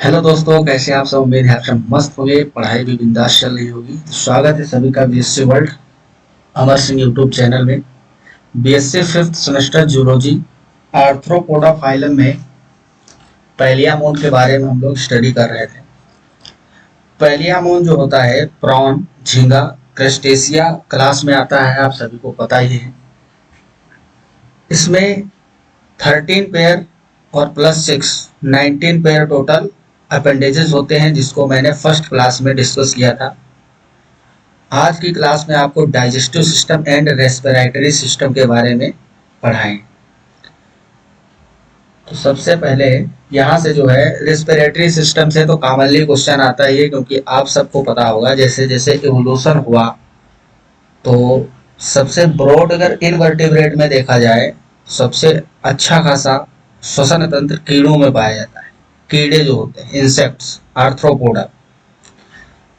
Hello दोस्तों, कैसे हैं आप सब। उम्मीद है आप सब मस्त होंगे, पढ़ाई भी बिंदास चल रही होगी। तो स्वागत है सभी का BSc world Amar Singh YouTube channel में। BSc fifth semester zoology arthropoda phylum में पैलियामोन के बारे में हम लोग स्टडी कर रहे थे। पैलियामोन जो होता है प्रॉन, झींगा, क्रस्टेशिया क्लास में आता है, आप सभी को पता ही है। इसमें 13 पेयर और प्लस 6 19 पेयर टोटल अपेंडेजेस होते हैं, जिसको मैंने फर्स्ट क्लास में डिस्कस किया था। आज की क्लास में आपको digestive system and respiratory system के बारे में पढ़ाएं। तो सबसे पहले यहाँ से जो है रेस्पिरेटरी सिस्टम से तो कॉमनली क्वेश्चन आता ही है, क्योंकि आप सबको पता होगा जैसे जैसे इवोल्यूशन हुआ तो सबसे ब्रॉड अगर इनवर्टिब्रेट में देखा जाए सबसे अच्छा खासा श्वसन तंत्र कीड़ों में पाया जाता है। कीड़े जो होते हैं इंसेक्ट्स, आर्थ्रोपोडा।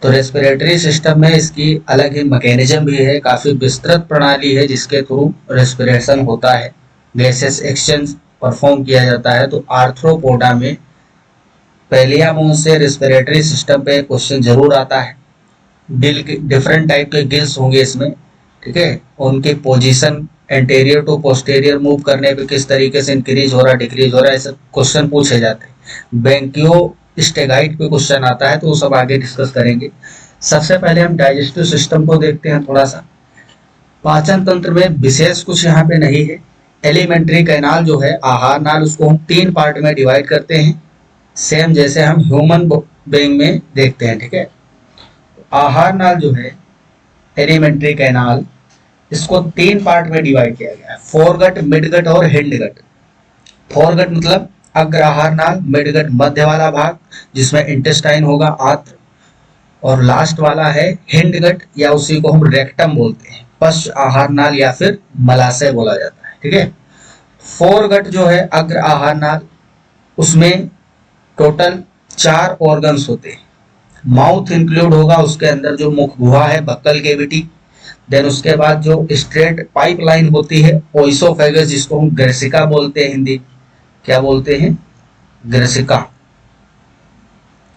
तो रेस्पिरेटरी सिस्टम में इसकी अलग ही मैकेनिज्म भी है, काफी विस्तृत प्रणाली है जिसके थ्रू रेस्पिरेशन होता है, गैसेस एक्सचेंज परफॉर्म किया जाता है। तो आर्थ्रोपोडा में पैलियामोन से रेस्पिरेटरी सिस्टम पे क्वेश्चन जरूर आता है। डिफरेंट टाइप के गिल्स होंगे इसमें, ठीक है। उनकी position anterior to posterior move करने पे किस तरीके से इंक्रीज हो रहा डिक्रीज हो रहा है, ऐसे क्वेश्चन पूछे जाते हैं। बैंकियो स्टेगाइट पे क्वेश्चन आता है, तो वो सब आगे डिस्कस करेंगे। सबसे पहले हम डाइजेस्टिव सिस्टम को देखते हैं थोड़ा सा। पाचन तंत्र में विशेष कुछ यहाँ पे नहीं है। एलिमेंट्री कैनाल जो है आहार नाल, उसको हम 3 पार्ट में डिवाइड करते हैं, सेम जैसे हम ह्यूमन बीइंग में देखते हैं, ठीक है। आहार नाल जो है एलिमेंट्री कैनाल, इसको 3 पार्ट में डिवाइड किया गया है, फोरगट, मिडगट और हिंडगट। फोरगट मतलब अग्र आहार नाल, मिडगट मध्य वाला भाग जिसमें इंटेस्टाइन होगा, आंत्र, और लास्ट वाला है हिंडगट या उसी को हम रेक्टम बोलते हैं, पश्च आहार नाल या फिर मलाशय बोला जाता है, ठीक है। फोरगट जो है अग्र आहार नाल, उसमें टोटल 4 ऑर्गन्स होते हैं। माउथ इंक्लूड होगा, उसके अंदर जो मुख गुहा है, बक्कल केविटी। देन उसके बाद जो स्ट्रेट पाइपलाइन होती है ओइसोफेगस, जिसको हम ग्रेसिका बोलते हैं, हिंदी क्या बोलते हैं, ग्रेसिका,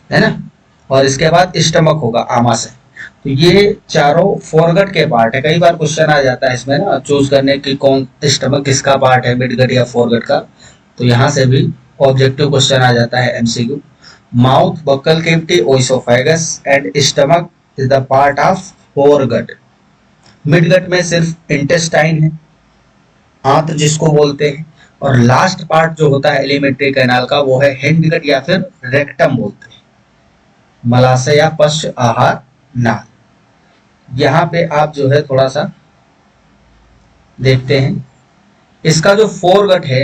है ना। और इसके बाद स्टमक होगा आमाशय। तो ये चारों फोरगट के पार्ट है। कई बार क्वेश्चन आ जाता है इसमें ना, चूज करने की कौन स्टमक किसका पार्ट है, मिडगट या फोरगट का। तो यहाँ से भी ऑब्जेक्टिव क्वेश्चन आ जाता है MCQ. Mouth, buccal cavity, oesophagus and stomach is the part of foregut. Midgut में सिर्फ इंटेस्टाइन है, आंत जिसको बोलते हैं, और लास्ट पार्ट जो होता है एलिमेंट्री कैनाल का वो है हिंडगट या फिर रेक्टम बोलते हैं, मलाशय या पश्च आहार नाल। यहाँ पे आप जो है थोड़ा सा देखते हैं, इसका जो फोरगट है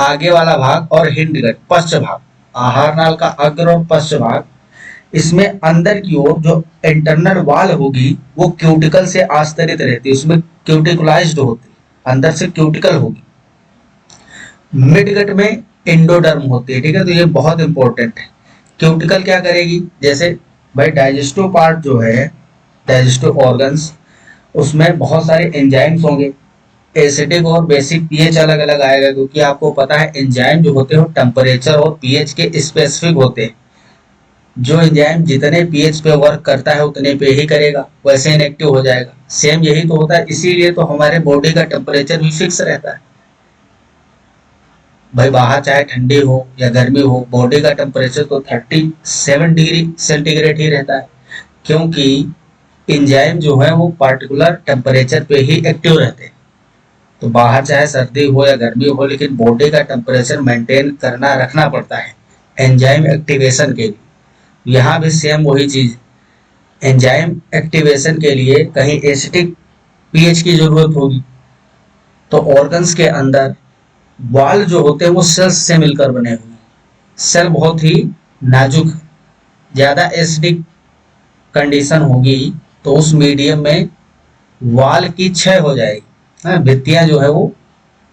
आगे वाला भाग और हिंडगट पश्च भाग, आहार नाल का अग्र और पश्च भाग, इसमें अंदर की ओर जो इंटरनल वॉल होगी वो क्यूटिकल से आस्तरित रहती है, उसमें क्यूटिकुलाइज्ड होती है, अंदर से क्यूटिकल होगी। मिडगट में एंडोडर्म होती है, ठीक है। तो ये बहुत इंपॉर्टेंट है। क्यूटिकल क्या करेगी, जैसे भाई डाइजेस्टिव पार्ट जो है, डाइजेस्टिव ऑर्गन्स, उसमें बहुत सारे एंजाइम्स होंगे। एसिडिक और बेसिक पीएच अलग अलग आएगा, क्योंकि आपको पता है एंजाइम जो होते हैं टेम्परेचर और पीएच के स्पेसिफिक होते हैं। जो एंजाइम जितने पीएच पे वर्क करता है उतने पे ही करेगा, वैसे इनएक्टिव हो जाएगा। सेम यही तो होता है, इसीलिए तो हमारे बॉडी का टेम्परेचर भी फिक्स रहता है। भाई बाहर चाहे ठंडी हो या गर्मी हो, बॉडी का टेम्परेचर तो 37 डिग्री सेंटीग्रेड ही रहता है, क्योंकि एंजाइम जो है वो पार्टिकुलर टेम्परेचर पे ही एक्टिव रहते हैं। तो बाहर चाहे सर्दी हो या गर्मी हो, लेकिन बॉडी का टेम्परेचर मेंटेन करना रखना पड़ता है एंजाइम एक्टिवेशन के लिए। यहाँ भी सेम वही चीज, एंजाइम एक्टिवेशन के लिए कहीं एसिडिक पीएच की जरूरत होगी। तो ऑर्गन्स के अंदर वॉल जो होते हैं वो सेल्स से मिलकर बने हुए हैं। सेल बहुत ही नाजुक, ज्यादा एसिडिक कंडीशन होगी तो उस मीडियम में वॉल की क्षय हो जाएगी, भित्तियां जो है वो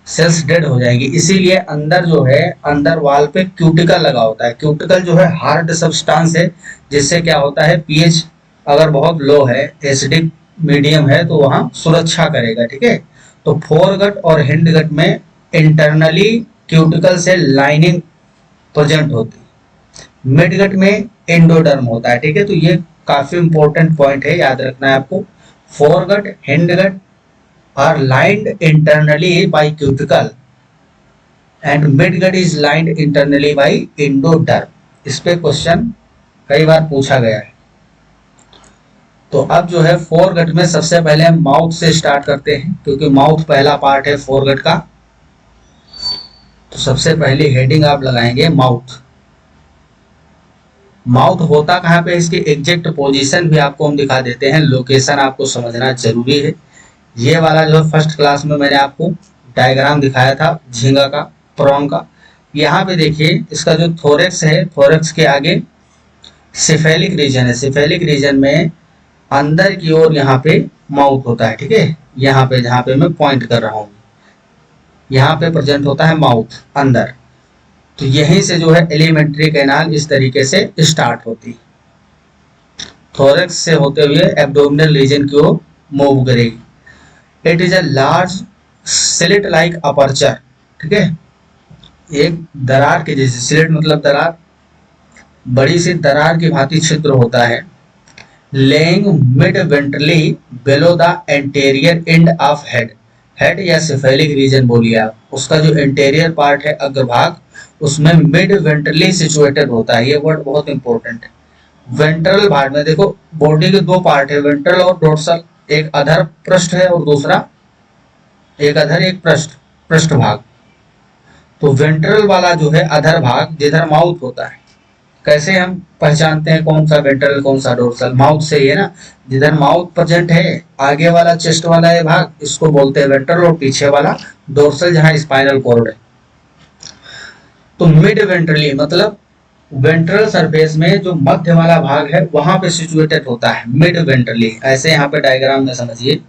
सेल्स डेड हो जाएगी। इसीलिए अंदर जो है, अंदर वॉल पे क्यूटिकल लगा होता है। क्यूटिकल जो है हार्ड सब्सटेंस है, जिससे क्या होता है पीएच अगर बहुत लो है, एसिडिक मीडियम है, तो वहां सुरक्षा करेगा, ठीक है। तो फोरगट और हिंडगट में इंटरनली क्यूटिकल से लाइनिंग प्रेजेंट होती है। मिडगट में एंडोडर्म होता है, ठीक है। तो ये काफी इंपॉर्टेंट पॉइंट है, याद रखना है आपको। Foregut, hindgut are lined internally by cuticle and midgut is lined internally by endoderm. इस पे क्वेश्चन कई बार पूछा गया है। तो अब जो है फोरगट में सबसे पहले हम माउथ से स्टार्ट करते हैं, क्योंकि माउथ पहला पार्ट है फोरगट का। तो सबसे पहली हेडिंग आप लगाएंगे माउथ। माउथ होता कहाँ पे, इसकी एग्जैक्ट पोजीशन भी आपको हम दिखा देते हैं, लोकेशन आपको समझना जरूरी है। ये वाला जो फर्स्ट क्लास में मैंने आपको डायग्राम दिखाया था झींगा का, प्रॉन का। यहाँ पे देखिए इसका जो थोरेक्स है, थोरेक्स के आगे सिफेलिक रीजन है। सिफेलिक रीजन में अंदर की ओर यहाँ पे माउथ होता है, ठीक है। यहाँ पे जहाँ पे मैं पॉइंट कर रहा हूँ, यहाँ पे प्रेजेंट होता है माउथ अंदर। तो यहीं से जो है एलिमेंट्री कैनाल इस तरीके से स्टार्ट होती है, थोरेक्स से होते हुए एब्डोमिनल रीजन की ओर मूव करेगी। It is a large slit like aperture, ठीक है। एक दरार के जैसे, स्लिट मतलब दरार, बड़ी सी दरार की भांति छिद्र होता है। Laying mid ventrally below the anterior end of head. Head या सिफेलिक रीजन बोलिए आप, उसका जो इंटीरियर पार्ट है अग्रभाग, उसमें मिड वेंट्रली सिचुएटेड होता है। ये वर्ड बहुत इंपॉर्टेंट है। वेंट्रल भाग में देखो बॉडी के दो पार्ट है, वेंट्रल और डोर्सल। एक अधर पृष्ठ है और दूसरा एक अधर एक पृष्ठ, पृष्ठ भाग। तो वेंट्रल वाला जो है अधर भाग, जिधर माउथ होता है। कैसे हम पहचानते हैं कौन सा वेंट्रल कौन सा डोर्सल? माउथ से ही है ना। जिधर माउथ प्रेजेंट है, आगे वाला चेस्ट वाला ये भाग, इसको बोलते हैं वेंट्रल, और पीछे वाला डोर्सल जहां स्पाइनल कॉर्ड है। तो मिड वेंट्रली मतलब वेंट्रल सरफेस में जो मध्य वाला भाग है वहां पे सिचुएटेड होता है मिड वेंट्रली। ऐसे यहाँ पे डायग्राम में समझिए,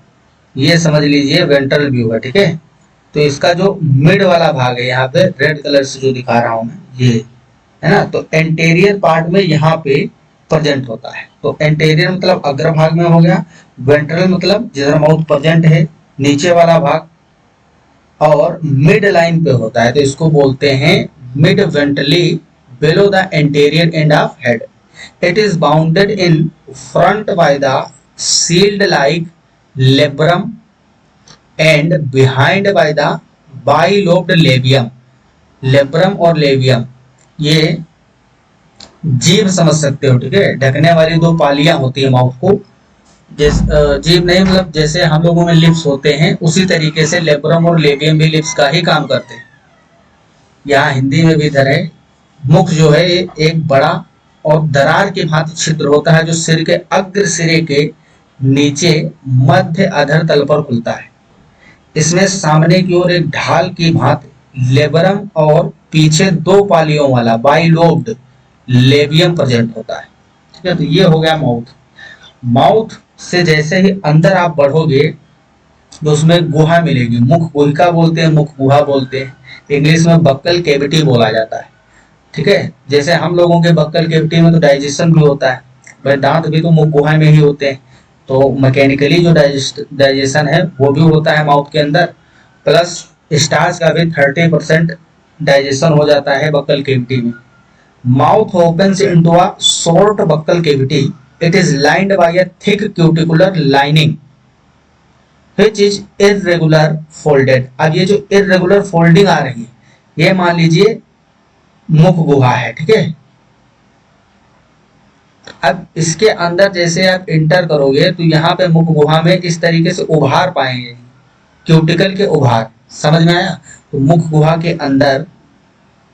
ये समझ लीजिए वेंट्रल व्यू है, ठीक है। तो इसका जो मिड वाला भाग है यहाँ पे रेड कलर से जो दिखा रहा हूं मैं, ये है ना। तो एंटेरियर पार्ट में यहाँ पे प्रेजेंट होता है। तो एंटेरियर मतलब अग्र भाग में हो गया, वेंट्रल मतलब जिधर माउथ प्रेजेंट है नीचे वाला भाग, और मिड लाइन पे होता है। तो इसको बोलते हैं mid ventrally below the anterior end of head. It is bounded in front by the shield like labrum and behind by the bilobed labium. labrum और labium ये जीभ समझ सकते हो, ठीक है। ढकने वाली दो पालियां होती है माउथ को, जीभ नहीं मतलब जैसे हम लोगों में लिप्स होते हैं, उसी तरीके से लेब्रम और लेबियम भी लिप्स का ही काम करते हैं। यहाँ हिंदी में भी इधर है। मुख जो है एक बड़ा और दरार के भांति छिद्र होता है, जो सिर के अग्र सिरे के नीचे मध्य अधर तल पर खुलता है। इसमें सामने की ओर एक ढाल की भांति लेबरम और पीछे दो पालियों वाला बाइलोब्ड लेबियम प्रेजेंट होता है, ठीक है। तो ये हो गया माउथ। माउथ से जैसे ही अंदर आप बढ़ोगे तो उसमें गुहा मिलेगी, मुख गुहिका बोलते हैं, मुख गुहा बोलते हैं। इंग्लिश में बक्कल कैविटी बोला जाता है, ठीक है। जैसे हम लोगों के बक्कल कैविटी में तो डाइजेशन भी होता है, भाई दांत भी तो मुख गुहा में ही होते हैं। तो मैकेनिकली जो डाइजेशन है वो भी होता है माउथ के अंदर, प्लस स्टार्च का भी 30% डाइजेशन हो जाता है बक्कल कैविटी में। Mouth opens into a short buccal cavity. It is lined by a thick cuticular lining which is irregular folded. अब ये जो इररेगुलर फोल्डिंग आ रही है, ये मान लीजिए मुख गुहा है, ठीक है। अब इसके अंदर जैसे आप इंटर करोगे तो यहाँ पे मुख गुहा में इस तरीके से उभार पाएंगे, क्यूटिकल के उभार, समझ में आया। तो मुख गुहा के अंदर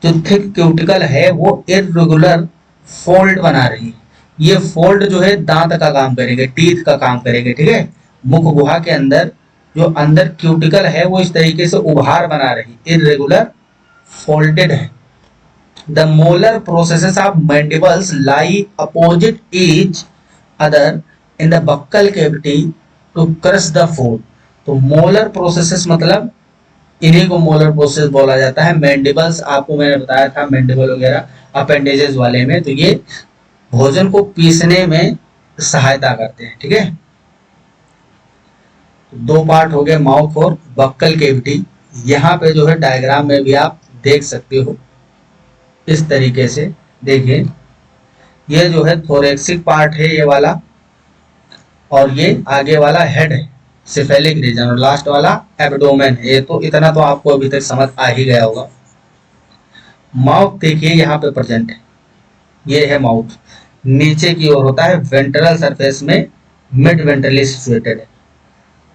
जो थिक क्यूटिकल है वो इररेगुलर फोल्ड बना रही है। ये फोल्ड जो है दांत का काम करेंगे, टीथ का काम करेंगे, ठीक है। मुख गुहा के अंदर जो अंदर क्यूटिकल है वो इस तरीके से उभार बना रही, इररेगुलर फोल्डेड है। The molar processes of mandibles lie opposite each other in the buccal cavity to crush the food. तो molar processes मतलब इन्हीं को molar process बोला जाता है। mandibles आपको मैंने बताया था, mandible वगैरह appendages वाले में, तो ये भोजन को पीसने में सहायता करते हैं, ठीक है। दो पार्ट हो गए, माउथ और बक्कल कैविटी। यहाँ पे जो है डायग्राम में भी आप देख सकते हो, इस तरीके से देखिए ये जो है थोरेक्सिक पार्ट है ये वाला, और ये आगे वाला हेड है सिफेलिक रीजन, और लास्ट वाला एब्डोमेन है। ये तो इतना तो आपको अभी तक समझ आ ही गया होगा। माउथ देखिए यहाँ पे प्रेजेंट है, ये है माउथ, नीचे की ओर होता है वेंट्रल सरफेस में, मिड वेंट्रली सिचुएटेड है।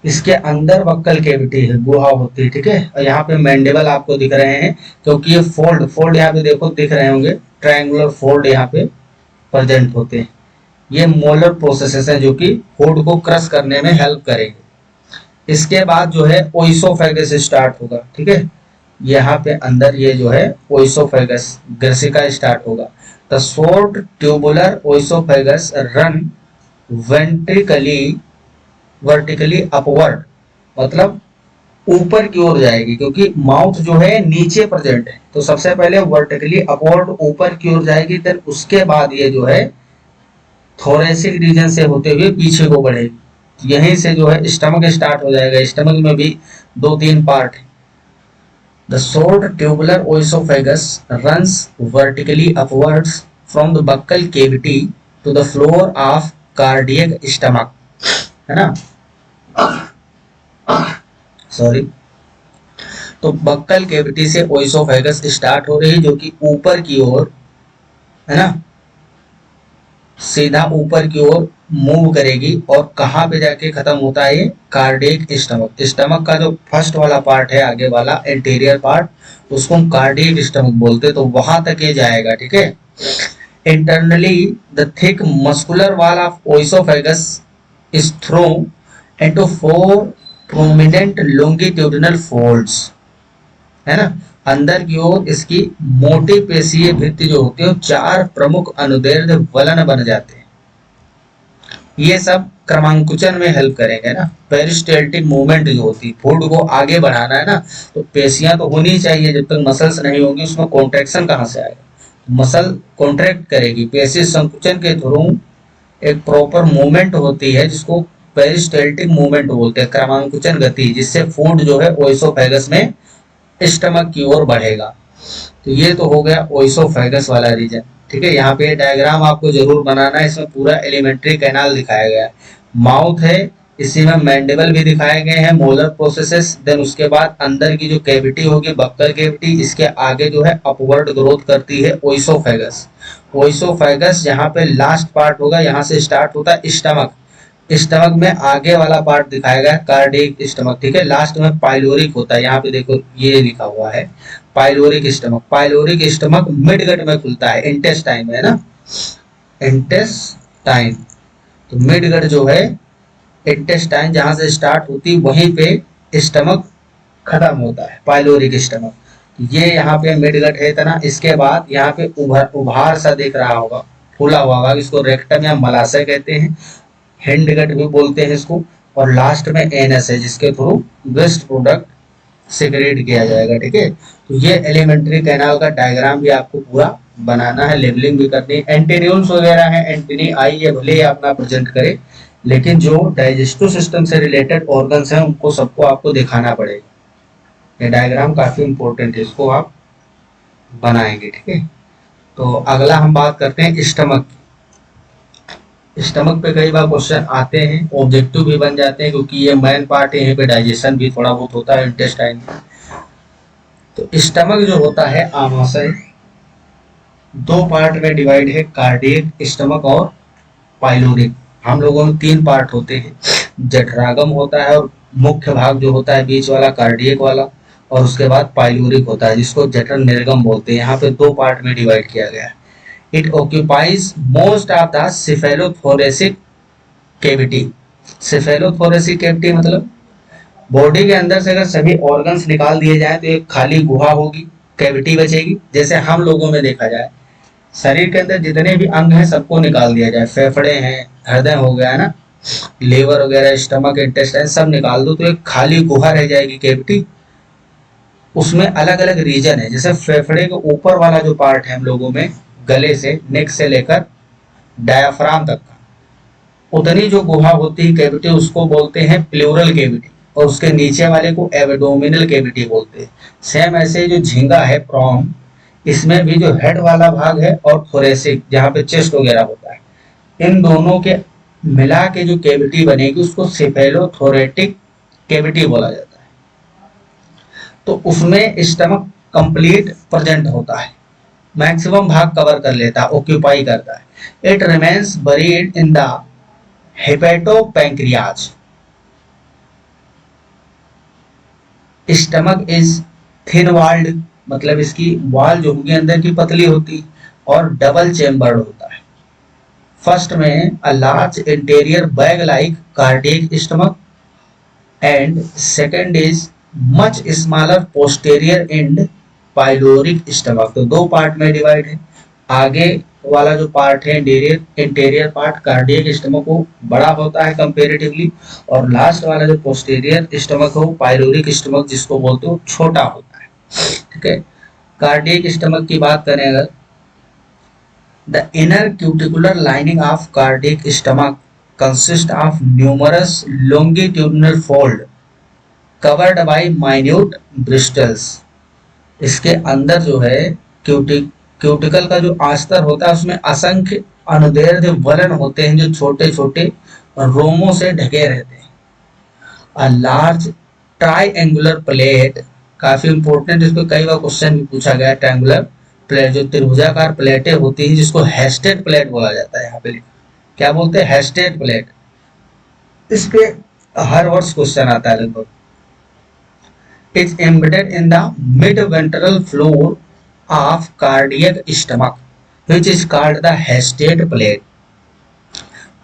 इसके अंदर बक्कल कैविटी है, गुहा होती है, ठीक है। और यहाँ पे मैंडिबल आपको दिख रहे हैं, क्योंकि ये फोल्ड फोल्ड यहाँ पे देखो दिख रहे होंगे, ट्रायंगुलर फोल्ड यहाँ पे प्रेजेंट होते हैं। ये मोलर प्रोसेसेस हैं जो कि फूड को क्रश करने में हेल्प करेंगे। इसके बाद जो है ओइसोफेगस स्टार्ट होगा, ठीक है। यहाँ पे अंदर ये जो है ओइसोफेगस ग्रसिका स्टार्ट होगा। The short tubular oesophagus run ventrally vertically upward, मतलब ऊपर की ओर जाएगी, क्योंकि माउथ जो है नीचे प्रेजेंट है, तो सबसे पहले वर्टिकली अपवर्ड ऊपर की ओर जाएगी, देन उसके बाद ये जो है थोरेसिक रीजन से होते हुए पीछे को बढ़ेगी। यहीं से जो है स्टमक स्टार्ट हो जाएगा। स्टमक में भी 2-3 पार्ट है। The short tubular oesophagus runs vertically upwards from the buccal cavity to the floor of cardiac stomach, है ना, सॉरी। तो बक्कल कैविटी से ओइसोफेगस स्टार्ट हो रही है, जो कि ऊपर की ओर, है ना, सीधा ऊपर की ओर मूव करेगी, और कहाँ पे जाके खत्म होता है ये, कार्डियक स्टमक। स्टमक का जो फर्स्ट वाला पार्ट है, आगे वाला एंटीरियर पार्ट, उसको हम कार्डियक स्टमक बोलते हैं, तो वहां तक ये जाएगा, ठीक है। Internally the thick muscular wall of oesophagus is through into 4 prominent longitudinal folds, है ना। अंदर की ओर इसकी मोटी पेशीय भित्ति जो होती है, 4 प्रमुख अनुदैर्ध्य वलन बन जाते हैं। ये सब क्रमांकुचन में हेल्प करेंगे ना। पेरिस्टाल्टिक मूवमेंट जो होती है, फूड को आगे बढ़ाना है ना, तो पेशियां तो होनी चाहिए। जब तक मसल्स नहीं होंगी उसमें कॉन्ट्रैक्शन कहाँ से आएगा, मसल कॉन्ट्रैक्ट करेगी। पेशी संकुचन के थ्रू एक प्रॉपर मूवमेंट होती है, जिसको पेरिस्टाल्टिक मूवमेंट बोलते हैं, क्रमांकुचन गति, जिससे फूड जो है ओइसोफेगस में स्टमक की ओर बढ़ेगा। तो ये तो हो गया ओइसोफेगस वाला रीजन, ठीक है। यहाँ पे डायग्राम आपको जरूर बनाना है, इसमें पूरा एलिमेंट्री कैनाल दिखाया गया है। माउथ है, इसी में मैंडिबल भी दिखाए गए हैं, मोलर प्रोसेसेस, देन उसके बाद अंदर की जो कैविटी होगी बक्कल कैविटी, इसके आगे जो है अपवर्ड ग्रोथ करती है ओइसोफेगस। ओइसोफेगस यहाँ पे लास्ट पार्ट होगा, यहाँ से स्टार्ट होता है स्टमक। स्टमक में आगे वाला पार्ट दिखाया गया कार्डियक स्टमक, ठीक है। लास्ट में पाइलोरिक होता है, यहाँ पे देखो ये लिखा हुआ है pyloric stomach. Pyloric stomach midgut में खुलता है, इंटेस्टाइन में, है ना, इंटेस्टाइन। तो मिडगट जो है इंटेस्टाइन जहां से स्टार्ट होती, वहीं पे स्टमक खत्म होता है, पाइलोरिक स्टमक। ये यहाँ पे मिडगट है इतना। इसके बाद यहाँ पे उभार सा दिख रहा होगा, फूला हुआ होगा, इसको रेक्टम या मलाशय कहते हैं, हैंडगट भी बोलते हैं इसको। और लास्ट में एनएस है, जिसके थ्रू वेस्ट प्रोडक्ट सिक्रेट किया जाएगा, ठीक है। तो ये एलिमेंट्री कैनाल का डायग्राम भी आपको पूरा बनाना है, लेबलिंग भी करनी है। एंटीरियल्स वगैरह है, एंटीनी आई ये भले ही अपना प्रेजेंट करे, लेकिन जो डाइजेस्टिव सिस्टम से रिलेटेड ऑर्गन्स हैं उनको सबको आपको दिखाना पड़ेगा। ये डायग्राम काफी इंपॉर्टेंट है, इसको आप बनाएंगे, ठीक है। तो अगला हम बात करते हैं स्टमक की। स्टमक पे कई बार क्वेश्चन आते हैं, ऑब्जेक्टिव भी बन जाते हैं, क्योंकि ये मेन पार्ट है, यहीं पे डाइजेशन भी थोड़ा बहुत होता है इंटेस्टाइन में। तो स्टमक जो होता है आमाशय, 2 पार्ट में डिवाइड है, कार्डियक स्टमक और पाइलोरिक। हम लोगों में 3 पार्ट होते हैं, जठरागम होता है, और मुख्य भाग जो होता है बीच वाला कार्डियक वाला, और उसके बाद पाइलोरिक होता है, जिसको जठर निर्गम बोलते हैं। यहाँ पे 2 पार्ट में डिवाइड किया गया है। It occupies most of the cephalothoracic cavity. Cephalothoracic cavity मतलब बॉडी के अंदर से अगर सभी ऑर्गन्स निकाल दिए जाए तो एक खाली गुहा होगी, कैविटी बचेगी। जैसे हम लोगों में देखा जाए, शरीर के अंदर जितने भी अंग हैं सबको निकाल दिया जाए, फेफड़े हैं, हृदय हो गया है ना, लीवर वगैरह, स्टमक, इंटेस्टाइन सब निकाल दो, तो एक खाली गुहा रह जाएगी, कैविटी। उसमें अलग अलग रीजन है। जैसे फेफड़े के ऊपर वाला जो पार्ट है हम लोगों में, गले से, नेक से लेकर डायाफ्राम तक का, उतनी जो गुहा होती है कैविटी, उसको बोलते हैं प्लूरल कैविटी, और उसके नीचे वाले को एब्डोमिनल कैविटी बोलते हैं। सेम ऐसे जो झींगा है, प्रॉन, इसमें भी जो हेड वाला भाग है और थोरेसिक जहाँ पे चेस्ट वगैरह होता है, इन दोनों के मिला के जो कैविटी बनेगी उसको सेफेलोथोरेटिक कैविटी बोला जाता है। तो उसमें स्टमक कंप्लीट प्रेजेंट होता है, मैक्सिमम भाग कवर कर लेता है, ऑक्यूपाई करता है। It remains buried in the hepatopancreas. Stomach is thin walled, मतलब इसकी वॉल जो होगी अंदर की पतली होती और डबल चेम्बर्ड होता है। फर्स्ट में a large interior bag like cardiac stomach and second is much smaller posterior and pyloric stomach. तो दो पार्ट में डिवाइड है। आगे वाला जो पार्ट है इंटीरियर पार्ट कार्डियक स्टमक वो बड़ा होता है कंपेरेटिवली, और लास्ट वाला जो पोस्टेरियर स्टमक है वो पाइलोरिक स्टमक जिसको बोलते हो छोटा होता है। ठीक है, कार्डियक स्टमक की बात करें अगर, the inner cuticular lining of cardiac stomach consist of numerous longitudinal fold covered by minute bristles. इसके अंदर जो है क्यूटिकल का जो आस्तर होता है उसमें असंख्य अनुदैर्ध्य वलन होते हैं जो छोटे छोटे रोमों से ढके रहते हैं। अ लार्ज ट्राइएंगुलर प्लेट, काफी इंपॉर्टेंट, इसको कई बार क्वेश्चन भी पूछा गया है। ट्रायंगुलर प्लेट जो त्रिभुजाकार प्लेटें होती हैं जिसको हेस्टेड प्लेट बोला जाता है, यहाँ पे क्या बोलते हैं, हेस्टेड प्लेट। इस पे हर वर्ष क्वेश्चन आता है लगभग। is embedded in the mid-ventral floor of cardiac stomach, which is called the Hested plate.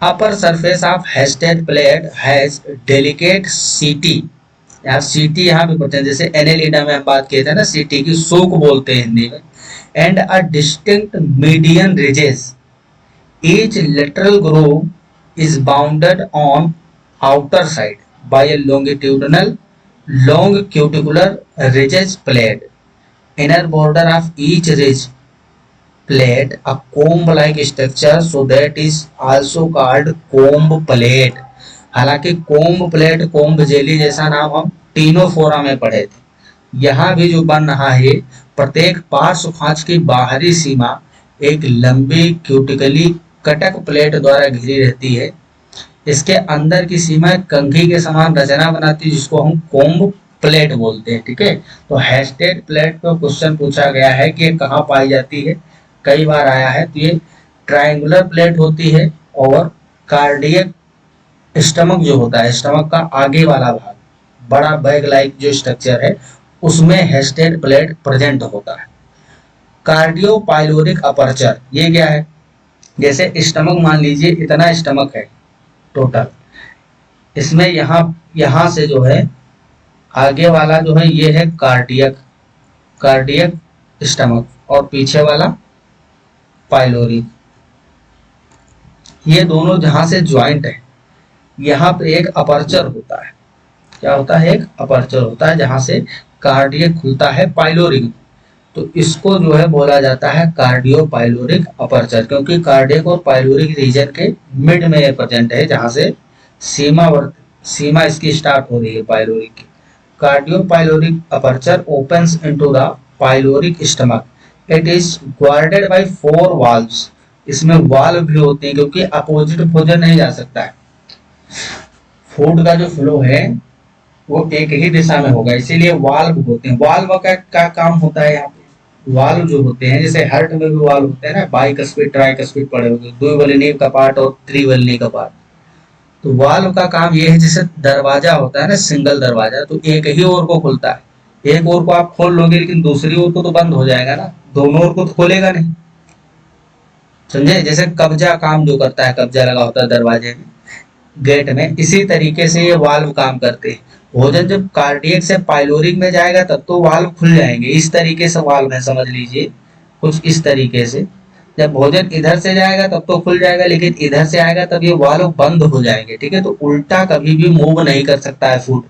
Upper surface of Hested plate has delicate CT, यहाँ CT यहाँ पे पढ़ते हैं, जैसे एनेलिडा में हम बात किए थे ना, CT की सूक बोलते हैं हिंदी में, and a distinct median ridges. Each lateral groove is bounded on outer side by a longitudinal long cuticular ridges plate. Inner border of each ridge plate a comb-like structure, so that is also called comb plate. हालांकि comb plate, comb jelly जैसा नाम हम Ctenophora में पढ़े थे। यहाँ भी जो बन रहा है, प्रत्येक पार्श्व खांच की बाहरी सीमा एक लंबी क्यूटिकली कटक प्लेट द्वारा घिरी रहती है। इसके अंदर की सीमा कंघी के समान रचना बनाती है जिसको हम कोम्ब प्लेट बोलते हैं। ठीक है, तो हेस्टेड प्लेट पर क्वेश्चन पूछा गया है कि ये कहाँ पाई जाती है, कई बार आया है। तो ये ट्रायंगुलर प्लेट होती है और कार्डियक स्टमक जो होता है, स्टमक का आगे वाला भाग, बड़ा बैग लाइक जो स्ट्रक्चर है उसमें हेस्टेड प्लेट प्रेजेंट होता है। कार्डियो पाइलोरिक अपर्चर, ये क्या है, जैसे स्टमक मान लीजिए इतना स्टमक है टोटल, इसमें यहाँ से जो है आगे वाला जो है ये है कार्डियक स्टमक और पीछे वाला पाइलोरिक, ये दोनों जहां से ज्वाइंट है यहाँ पे एक अपर्चर होता है। क्या होता है, एक अपर्चर होता है जहां से कार्डियक खुलता है पाइलोरिक, तो इसको जो है बोला जाता है कार्डियो पाइलोरिक अपर्चर, क्योंकि कार्डियक और पाइलोरिक रीजन के मिड में प्रेजेंट है जहां से सीमा इसकी स्टार्ट हो रही है पाइलोरिक की। Cardio pyloric aperture opens into the pyloric stomach, it is guarded by 4 valves. इसमें वाल्व भी होते हैं क्योंकि अपोजिट भोजन नहीं जा सकता है, फूड का जो फ्लो है वो एक ही दिशा में होगा, इसीलिए वाल्व होते हैं। वाल्व का काम होता है, यहाँ पे वाल्व जो होते हैं, जैसे हार्ट में भी वाल्व होते हैं ना, बाइकस्पिड ट्राइकस्पिड पड़े होंगे, द्विवल्नी कपाट और त्रिवल्नी कपाट। तो वाल्व का काम ये है, जैसे दरवाजा होता है ना, सिंगल दरवाजा, तो एक ही ओर को खुलता है, एक ओर को आप खोल लोगे लेकिन दूसरी ओर को तो बंद हो जाएगा ना, दोनों ओर को तो खोलेगा नहीं, समझे। जैसे कब्जा काम जो करता है, कब्जा लगा होता है दरवाजे में, गेट में, इसी तरीके से ये वाल्व काम करते हैं। भोजन जब कार्डियक से पाइलोरिक में जाएगा तब तो वाल्व खुल जाएंगे, इस तरीके से वाल्व है, समझ लीजिए कुछ इस तरीके से। जब भोजन इधर से जाएगा तब तो खुल जाएगा, लेकिन इधर से आएगा तब ये वाल्व बंद हो जाएंगे। ठीक है, तो उल्टा कभी भी मूव नहीं कर सकता है फूड,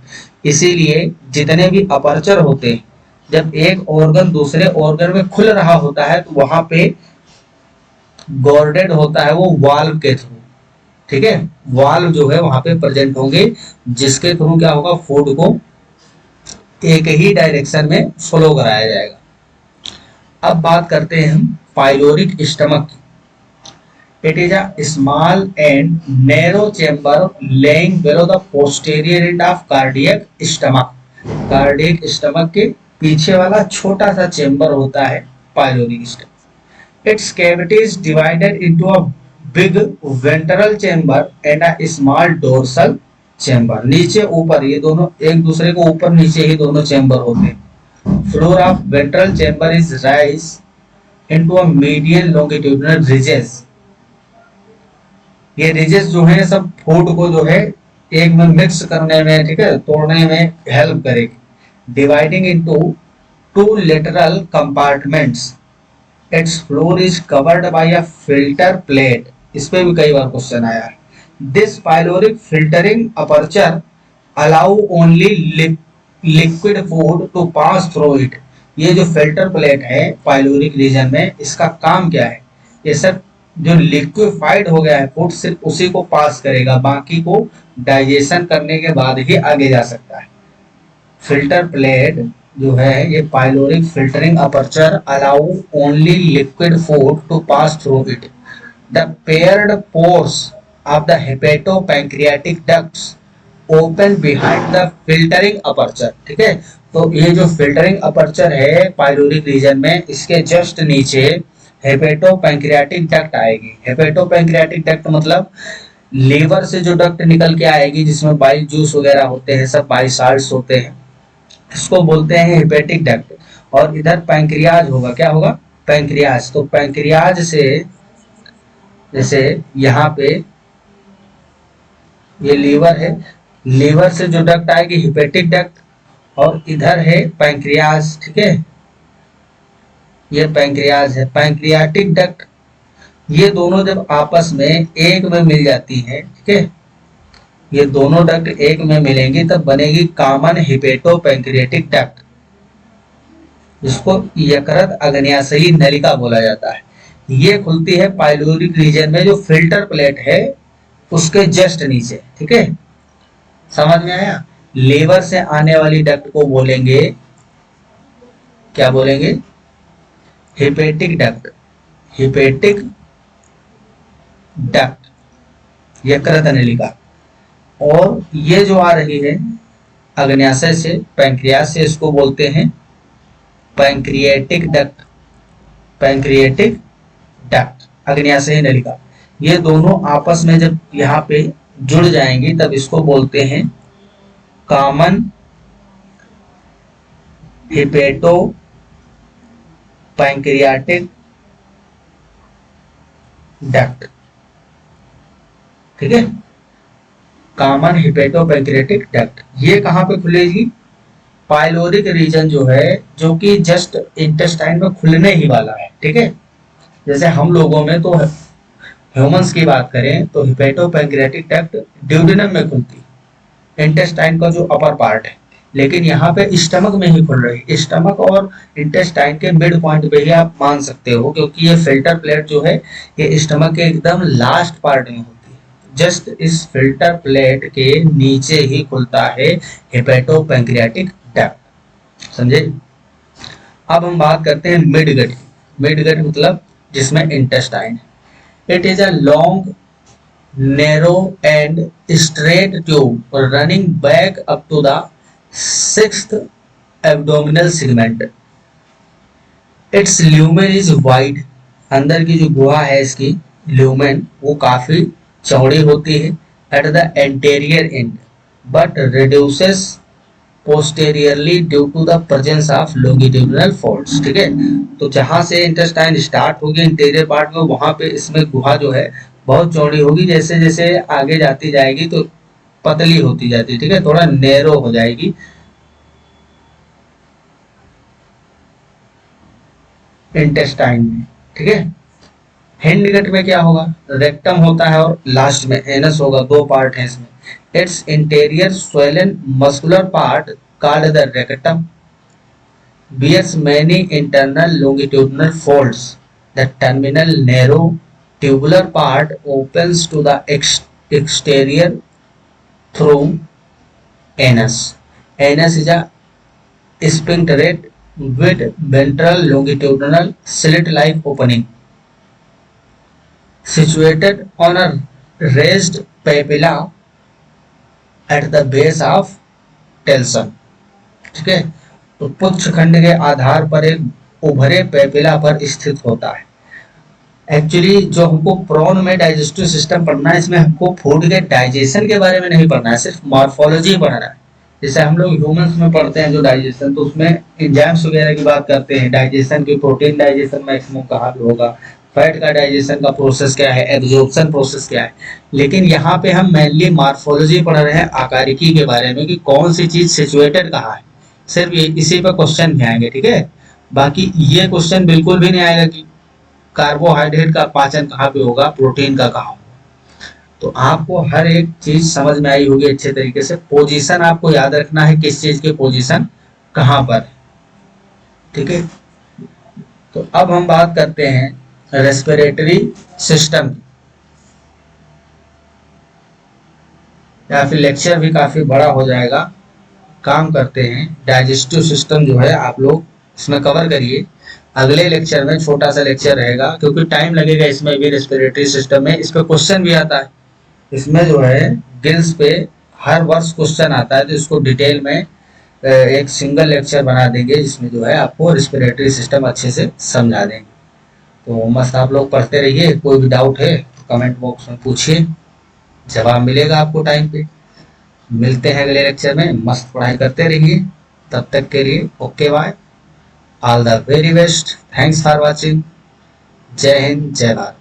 इसीलिए जितने भी अपर्चर होते हैं, जब एक ऑर्गन दूसरे ऑर्गन में खुल रहा होता है तो वहां पे गॉर्डेड होता है वो वाल्व के थ्रू। ठीक है, वाल्व जो है वहां पे प्रेजेंट होंगे जिसके थ्रू क्या होगा, फूड को एक ही डायरेक्शन में फ्लो कराया जाएगा। अब बात करते हैं हम पाइलोरिक स्टमक की। It is a small and narrow chamber laying below the posterior end of cardiac stomach. Cardiac stomach के पीछे वाला छोटा सा चेंबर होता है pyloric stomach. Its cavity is divided into a big ventral chamber and a small dorsal chamber. नीचे ऊपर ये दोनों एक दूसरे को ऊपर नीचे ही दोनों चेंबर होते हैं। Floor of ventral chamber is raised into a medial longitudinal ridges. ये रिजेस जो है सब फूड को जो है एक में मिक्स करने में, ठीक है, तोड़ने में हेल्प करेगी। Dividing into two lateral compartments, its floor is covered by a filter plate. इस पे भी कई बार क्वेश्चन आया है। This pyloric filtering aperture allow only liquid food to pass through it. ये जो फिल्टर प्लेट है पाइलोरिक रीजन में, इसका काम क्या है? ये सब जो लिक्विफाइड हो गया है फूड सिर्फ उसी को पास करेगा, बाकी को डाइजेशन करने के बाद ही आगे जा सकता है। फिल्टर प्लेट जो है ये pyloric filtering aperture allow only liquid food to pass through it. The paired pores of the hepatopancreatic ducts open behind the filtering aperture. ठीक है, तो ये जो फिल्टरिंग अपर्चर है पाइलोरिक रीजन में, इसके जस्ट नीचे हेपेटोपैंक्रियाटिक डक्ट आएगी। हेपेटोपैंक्रियाटिक डक्ट मतलब लीवर से जो डक्ट निकल के आएगी जिसमें बाइल जूस वगैरह होते हैं, सब बाइल साल्ट्स होते हैं, इसको बोलते हैं हेपेटिक डक्ट। और इधर पैंक्रियाज होगा, क्या होगा? पैंक्रियाज। तो पैंक्रियाज से जैसे यहाँ पे ये लीवर है, लीवर से जो डक्ट आएगी हेपेटिक डक्ट, और इधर है पैंक्रियाज। ठीक है, ये पैंक्रियाज है, पैंक्रियाटिक डक्ट। ये दोनों जब आपस में एक में मिल जाती है, ठीक है, ये दोनों डक्ट एक में मिलेंगी तब बनेगी कॉमन हिपेटो पैंक्रियाटिक डक्ट, जिसको यकृत आग्नेयाशयी नलिका बोला जाता है। ये खुलती है पाइलोरिक रीजन में, जो फिल्टर प्लेट है उसके जस्ट नीचे। ठीक है, समझ में आया? लीवर से आने वाली डक्ट को बोलेंगे, क्या बोलेंगे? Hepatic duct. हेपेटिक डक्ट, यकृत नलिका। और ये जो आ रही है आग्नेयाशय से, पैंक्रियास से, इसको बोलते हैं पैंक्रियाटिक डक्ट। पैंक्रियाटिक डक्ट, आग्नेयाशय नलिका, ये दोनों आपस में जब यहाँ पे जुड़ जाएंगी तब इसको बोलते हैं कॉमन हिपेटो पैंक्रियाटिक डक्ट। ठीक है, कॉमन हिपेटो पैंक्रियाटिक डक्ट। ये कहां पे खुलेगी? पाइलोरिक रीजन जो है, जो कि जस्ट इंटेस्टाइन में खुलने ही वाला है। ठीक है, जैसे हम लोगों में तो ह्यूमंस की बात करें तो हिपेटो पैंक्रियाटिक डक्ट ड्यूडेनम में खुलती है, इंटेस्टाइन का जो अपर पार्ट है, लेकिन यहाँ पे स्टमक में ही खुल रही है। स्टमक और इंटेस्टाइन के मिड पॉइंट पे ही आप मान सकते हो, क्योंकि ये फिल्टर प्लेट जो है ये स्टमक के एकदम लास्ट पार्ट में होती है। जस्ट इस फिल्टर प्लेट के नीचे ही खुलता है हेपेटो पैंक्रियाटिक डक्ट। समझे? अब हम बात करते हैं मिड गट की। मिड गट मतलब जिसमें इंटेस्टाइन है। It is a long narrow and straight tube running back up to the sixth abdominal segment. Its lumen is wide. अंदर की जो गुहा है इसकी ल्यूमेन वो काफी चौड़ी होती है at the anterior end, but reduces posteriorly due to the presence of longitudinal folds. ठीक है, तो जहां से इंटेस्टाइन स्टार्ट होगी इंटीरियर पार्ट में, वहां पे इसमें गुहा जो है बहुत चौड़ी होगी। जैसे जैसे आगे जाती जाएगी तो पतली होती जाती है। ठीक है, थोड़ा नैरो हो जाएगी। इंटेस्टाइन में, ठीक है। हिंड गट में क्या होगा? रेक्टम होता है और लास्ट में एनस होगा। दो पार्ट है इसमें। It's interior swollen muscular part called the rectum bears many internal longitudinal folds. The terminal narrow tubular part opens to the exterior through anus. Anus is a sphincterate with ventral longitudinal slit-like opening situated on a raised papilla at the base of telson. ठीक है, तो पुच्छ खंड के आधार पर एक उभरे papilla पर स्थित होता है। एक्चुअली जो हमको प्रॉन में डाइजेस्टिव सिस्टम पढ़ना है, इसमें हमको फूड के डाइजेशन के बारे में नहीं पढ़ना है, सिर्फ मॉर्फोलॉजी पढ़ना है। जैसे हम लोग ह्यूमंस में पढ़ते हैं जो डाइजेशन, तो उसमें एंजाइम्स वगैरह की बात करते हैं, डाइजेशन की, प्रोटीन डाइजेशन मैक्सिमम कहाँ पे होगा, फैट का डाइजेशन का प्रोसेस क्या है, एब्जॉर्प्शन प्रोसेस क्या है। लेकिन यहाँ पे हम मेनली मॉर्फोलॉजी पढ़ रहे हैं, आकारिकी के बारे में, कि कौन सी चीज सिचुएटेड कहाँ है, सिर्फ ये इसी पर क्वेश्चन भी आएंगे। ठीक है, बाकी ये क्वेश्चन बिल्कुल भी नहीं आएगा कि कार्बोहाइड्रेट का पाचन कहाँ पे होगा, प्रोटीन का कहाँ होगा। तो आपको हर एक चीज समझ में आई होगी अच्छे तरीके से। पोजीशन आपको याद रखना है, किस चीज की पोजीशन कहाँ पर। ठीक है, तो अब हम बात करते हैं रेस्पिरेटरी सिस्टम की। या फिर लेक्चर भी काफी बड़ा हो जाएगा, काम करते हैं डाइजेस्टिव सिस्टम जो है आप लोग इसमें कवर करिए। अगले लेक्चर में छोटा सा लेक्चर रहेगा, क्योंकि टाइम लगेगा इसमें भी, रेस्पिरेटरी सिस्टम में। इस पे क्वेश्चन भी आता है, इसमें जो है गिल्स पे हर वर्ष क्वेश्चन आता है, तो इसको डिटेल में एक सिंगल लेक्चर बना देंगे, जिसमें जो है आपको रेस्पिरेटरी सिस्टम अच्छे से समझा देंगे। तो मस्त आप लोग पढ़ते रहिए। कोई भी डाउट है तो कमेंट बॉक्स में पूछिए, जवाब मिलेगा आपको टाइम पे। मिलते हैं अगले लेक्चर में, मस्त पढ़ाई करते रहिए। तब तक के लिए okay bye, all the very best, thanks for watching. जय हिंद, जय भारत।